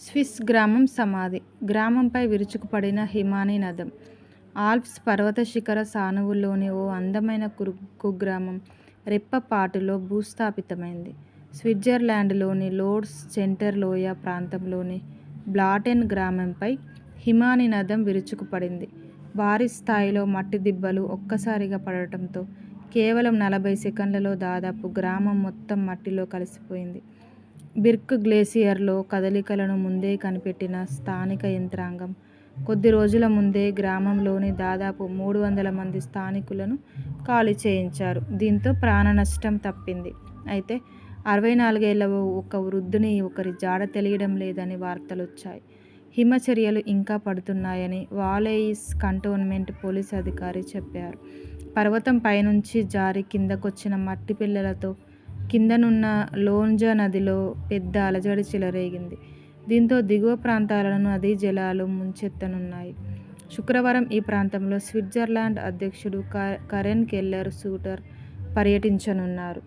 Swiss గ్రామం సమాధి. గ్రామంపై విరుచుకుపడిన హిమానీ నదం. Alps పర్వత శిఖర సానువుల్లోని ఓ అందమైన కుగ్రామం రెప్పపాటులో భూస్థాపితమైంది. స్విట్జర్లాండ్లోని లోడ్స్ సెంటర్ లోయ ప్రాంతంలోని బ్లాటెన్ గ్రామంపై హిమానీ నదం విరుచుకుపడింది. భారీ స్థాయిలో మట్టి దిబ్బలు ఒక్కసారిగా పడటంతో కేవలం 40 సెకన్లలో దాదాపు గ్రామం మొత్తం మట్టిలో కలిసిపోయింది. బిర్క్ గ్లేసియర్లో కదలికలను ముందే కనిపెట్టిన స్థానిక యంత్రాంగం కొద్ది రోజుల ముందే గ్రామంలోని దాదాపు 300 మంది స్థానికులను ఖాళీ చేయించారు. దీంతో ప్రాణనష్టం తప్పింది. అయితే 64 ఏళ్ల ఒక వృద్ధుని ఒకరి జాడ తెలియడం లేదని వార్తలొచ్చాయి. హిమచర్యలు ఇంకా పడుతున్నాయని వాలేయిస్ కంటోన్మెంట్ పోలీస్ అధికారి చెప్పారు. పర్వతం పైనుంచి జారి కిందకొచ్చిన మట్టి పిళ్లలతో కిందనున్న లోంజా నదిలో పెద్ద అలజడి చెలరేగింది. దీంతో దిగువ ప్రాంతాలను నదీ జలాలు ముంచెత్తనున్నాయి. శుక్రవారం ఈ ప్రాంతంలో స్విట్జర్లాండ్ అధ్యక్షుడు కరెన్ కెల్లర్ సూటర్ పర్యటించనున్నారు.